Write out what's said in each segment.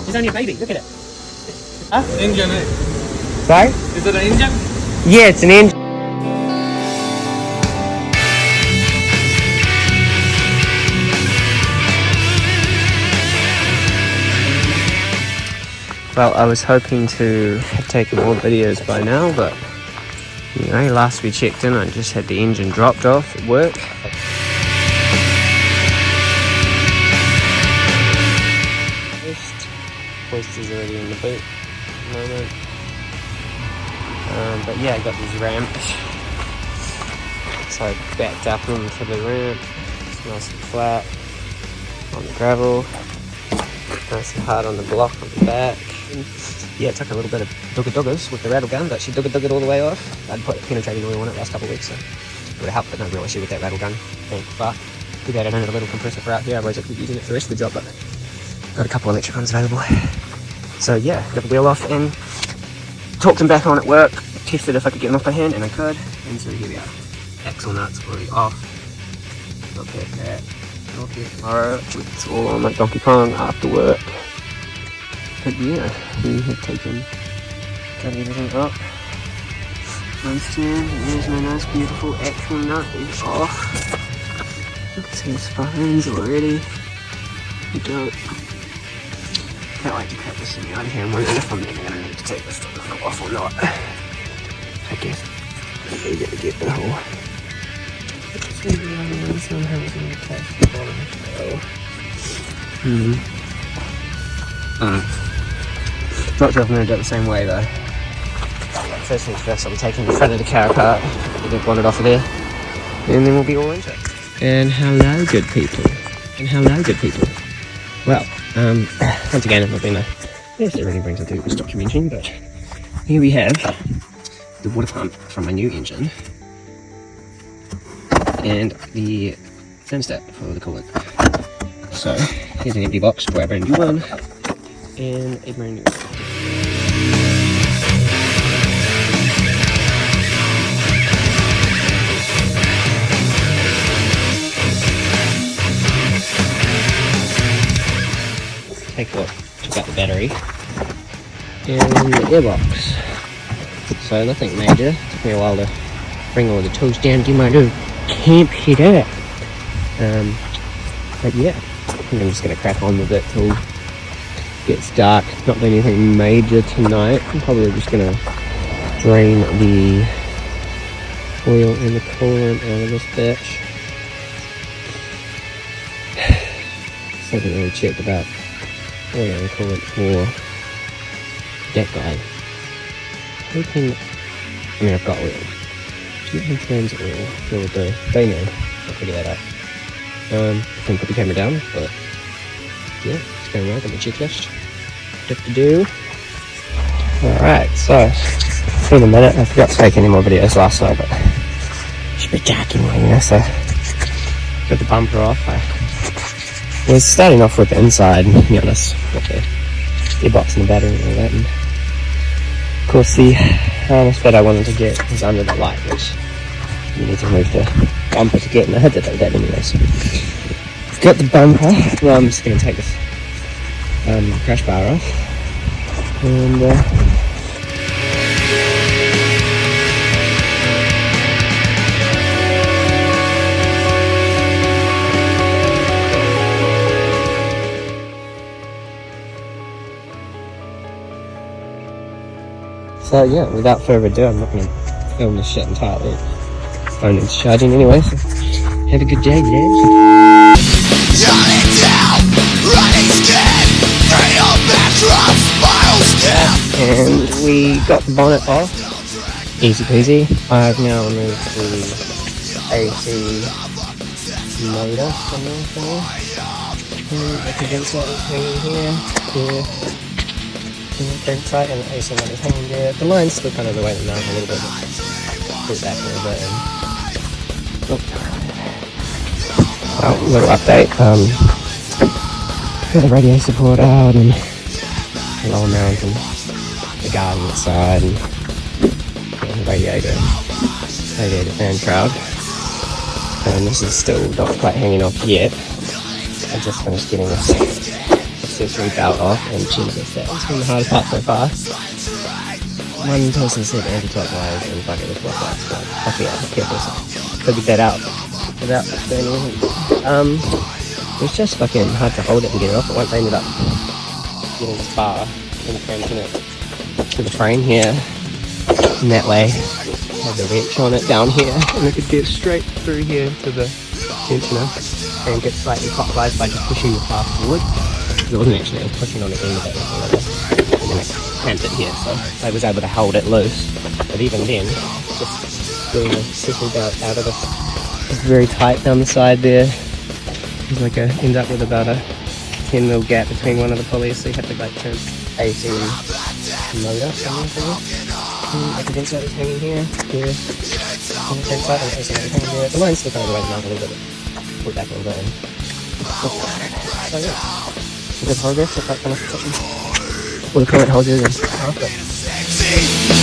It's only a baby, look at it. Huh? Engine, eh? Sorry? Is it an engine? Yeah, it's an engine. Well, I was hoping to have taken more videos by now, but you know, last we checked in, I just had the engine dropped off at work. Hoist is already in the boot at the moment. But yeah, I got these ramps. So I backed up onto the ramp. It's nice and flat on the gravel. Nice and hard on the block on the back. And yeah, it took a little bit of dugga-duggas with the rattle gun, but she dugga-duggaed all the way off. I'd put penetrating oil on it last couple of weeks, so it would have helped, but no real issue with that rattle gun. Thank fuck. Too bad I don't have a little compressor for out here, otherwise I could be using it for the rest of the job, but got a couple of electric ones available. So yeah, got the wheel off and talked them back on at work, tested if I could get them off by hand, and I could, and so here we are. Axle nuts already off. Got that. Not here tomorrow. It's all on my Donkey Kong after work. But yeah, we have got everything up. Nice turn, there's my nice beautiful axle nut is off. Look at these spines already. Dope. Can't wait to cut this thing out of here and wonder if I'm even going to need to take this stuff off or not. I guess I'm eager to get the whole. Somehow it's going to attach to the bottom as well. Not sure if I'm going to do it the same way though. First things first, I'll be taking the front of the car apart, get the bonnet off of there, and then we'll be all into it. And hello good people. Well, once again, I've not been there. Yes, it really brings it to this documentary, but here we have the water pump from my new engine and the thermostat for the coolant. So, here's an empty box for a brand new one and a brand new one. Took out the battery and the airbox. So nothing major. Took me a while to bring all the tools down, do my little camp head out. But yeah, I think I'm just gonna crack on with it till it gets dark. Not doing anything major tonight. I'm probably just gonna drain the oil and the coolant out of this bitch. So I haven't really checked about oil and coolant for that guy. Hoping, I mean I've got oil. 200 grams of oil, sure will do. They know, I'll figure that out. I can put the camera down, but yeah, it's going well, got my checklist. Stuff to do. Alright, so, in a minute, I forgot to take any more videos last night, but it should be dark anyway, you know, so got the bumper off. I was starting off with the inside, to be honest, with the gearbox and the battery and all that, and of course the harness that I wanted to get was under the light, which you need to move the bumper to get, and I had to do that anyway, so got the bumper. Well, I'm just going to take this crash bar off, and so yeah, without further ado, I'm not going to film this shit entirely. Phone is charging anyway, so have a good day, lads. And we got the bonnet off, easy peasy. I've now removed the AC motor from there. And the condenser is hanging here. Turn tight and the AC motor is hanging there. The line's still kind of the way that now a little bit. Put it back a little bit. Well, little update. Got the radiator support out and the lower mount and the guard on the side and the radiator fan shroud. And this is still not quite hanging off yet. I just finished getting this accessory belt off, and Jesus, that has been the hardest part so far. One person said anti-clockwise and fuck it, it's clockwise, so fuck yeah, careful, so figured that out without burning anything. It was just fucking hard to hold it and get it off, but once I ended up getting this bar and cranking it to the frame here, and that way had the wrench on it down here, and I could get straight through here to the tensioner and get slightly clockwise by just pushing the bar forward. It wasn't actually, I was pushing on the end of it, and then I clamped it here, so I was able to hold it loose. But even then, just getting the accessory belt out of it, it's very tight down the side there. It's like end up with about a 10mm gap between one of the pulleys, so you have to like turn AC motor something. I can think that is hanging here, here, on the same side, and AC motor hanging here. The line's still kind of right now a little bit, pull it back a little bit, and so yeah. Good progress, if that kind of something. What the current holder is. Okay.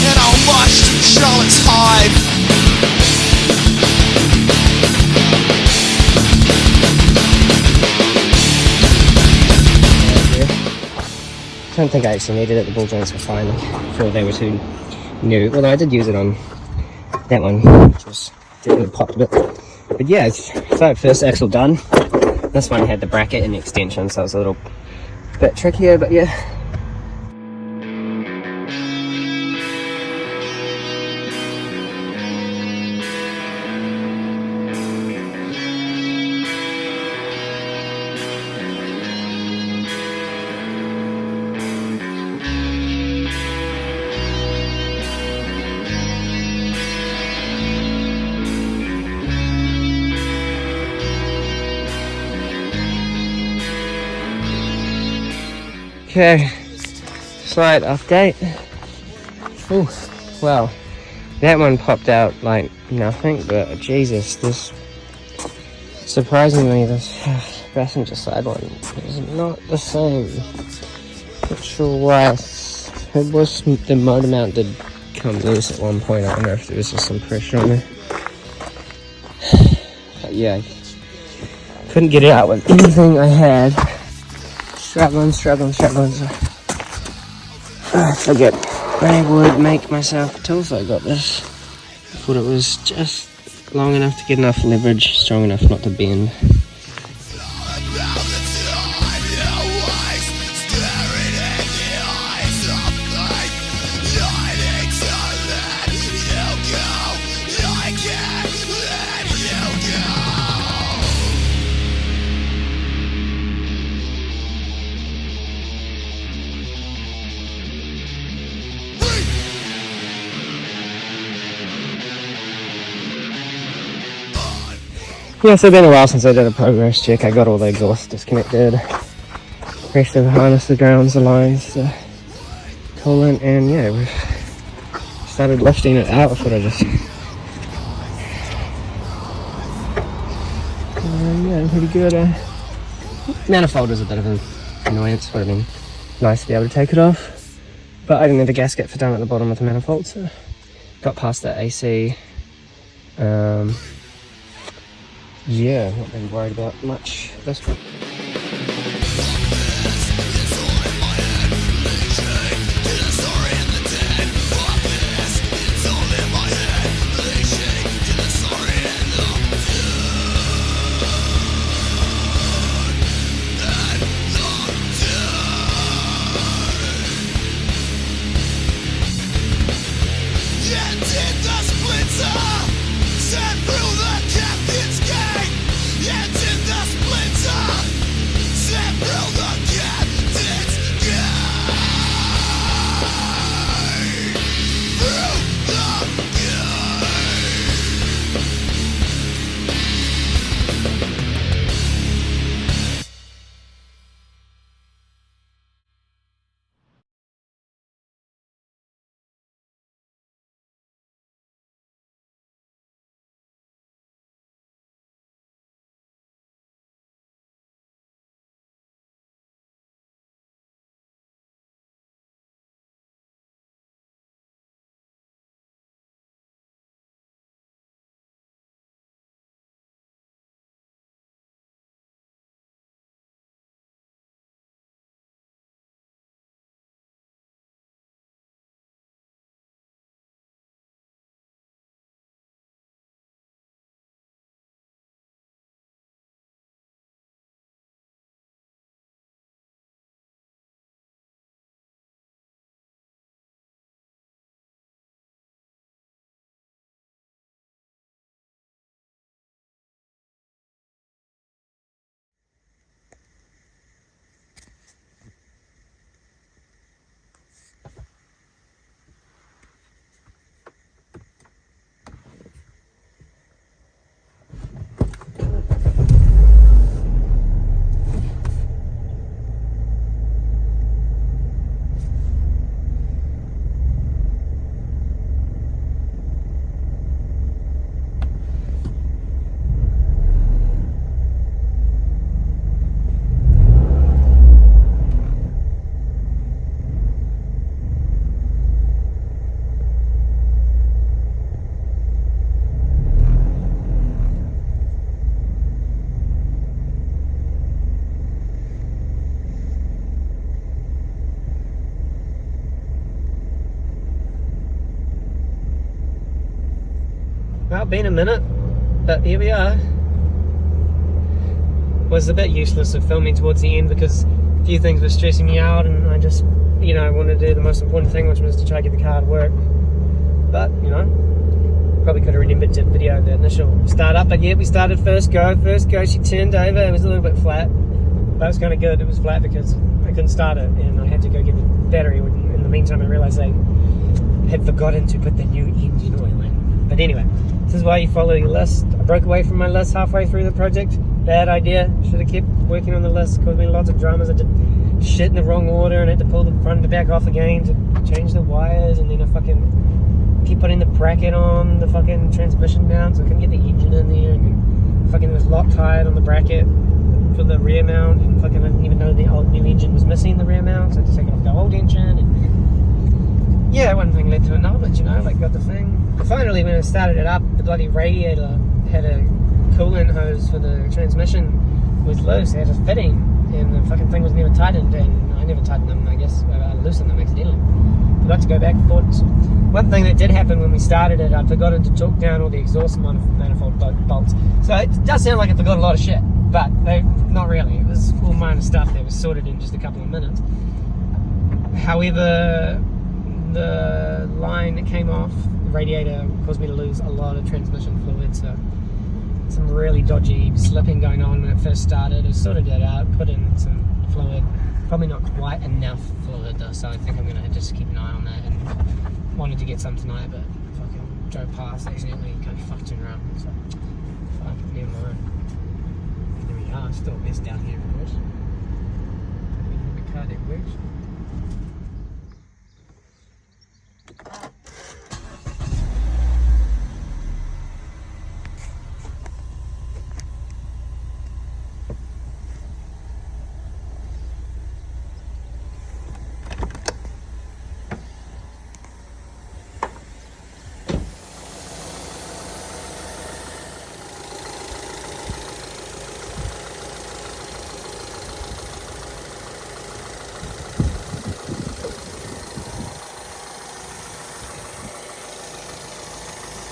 And I'll march to Charlotte's Hive. I don't think I actually needed it, the ball joints were fine. I thought they were too new. Although I did use it on that one, which was definitely popped a bit. But yeah, so first axle done. This one had the bracket and the extension, so it was a little bit trickier, but yeah. Okay, slight update. Ooh, well, that one popped out like nothing, but Jesus, this, surprisingly, this passenger side one is not the same. Not sure why. It was, the motor mount did come loose at one point. I wonder if there was just some pressure on there. But yeah, couldn't get it out with anything I had. Struggling. So I figured I would make myself a tool, so I got this. I thought it was just long enough to get enough leverage, strong enough not to bend. Yeah, so it's been a while since I did a progress check. I got all the exhaust disconnected, rest of the harness, the grounds, the lines, the coolant, and yeah, we started lifting it out. I thought I just, yeah, pretty good. Manifold is a bit of an annoyance. Would have been nice to be able to take it off, but I didn't have a gasket for down at the bottom of the manifold, so got past that AC. Yeah, not really worried about much this one. been a minute, but here we are. Was a bit useless of filming towards the end because a few things were stressing me out, and I just, you know, wanted to do the most important thing, which was to try to get the car to work. But, you know, probably could have remembered to video the initial startup. But yeah, we started first go. She turned over. It was a little bit flat, but it was kind of good. It was flat because I couldn't start it, and I had to go get the battery. In the meantime, I realized I had forgotten to put the new engine oil in. But anyway, this is why you follow your list. I broke away from my list halfway through the project. Bad idea. Should have kept working on the list. Caused me lots of dramas. I did shit in the wrong order and had to pull the front and the back off again to change the wires, and then I fucking keep putting the bracket on the fucking transmission mount, so I couldn't get the engine in there, and then fucking it was Loctite on the bracket for the rear mount, and fucking I didn't even know the old new engine was missing the rear mount, so I had to take off the old engine, and yeah, one thing led to another, but you know, like got the thing. But finally, when I started it up, the bloody radiator had a coolant hose for the transmission was loose. It had a fitting, and the fucking thing was never tightened, and I never tightened them, I guess. I loosened them accidentally. Forgot to go back and forth. One thing that did happen when we started it, I'd forgotten to torque down all the exhaust manifold bolts. So it does sound like I forgot a lot of shit, but not really. It was all minor stuff that was sorted in just a couple of minutes. However, the line that came off the radiator caused me to lose a lot of transmission fluid, so some really dodgy slipping going on when it first started. I sorted that out, put in some fluid, probably not quite enough fluid though, so I think I'm gonna just keep an eye on that, and wanted to get some tonight, but fucking drove past accidentally, kind of fucked around, so fuck, never mind. There we are, still a mess down here of course. The car that works.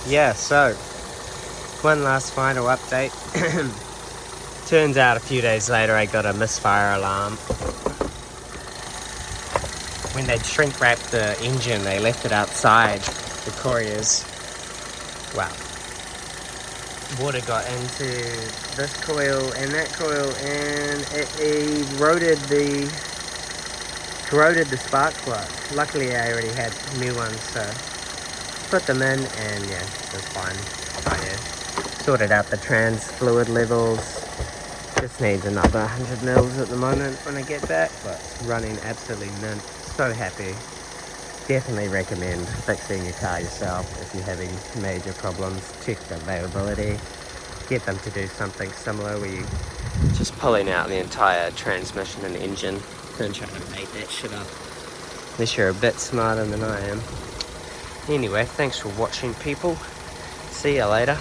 Yeah, so one last final update. Turns out a few days later I got a misfire alarm. When they'd shrink wrapped the engine, they left it outside the couriers. Wow. Water got into this coil and that coil, and it corroded the spark plugs. Luckily I already had new ones, so put them in, and yeah, it was fine. Oh yeah, sorted out the trans fluid levels. Just needs another 100 mils at the moment when I get back, but running absolutely mint. So happy. Definitely recommend fixing your car yourself if you're having major problems. Check the availability. Get them to do something similar where you just pulling out the entire transmission and engine. Don't try to make that shit up unless you're a bit smarter than I am. Anyway, thanks for watching, people. See ya later.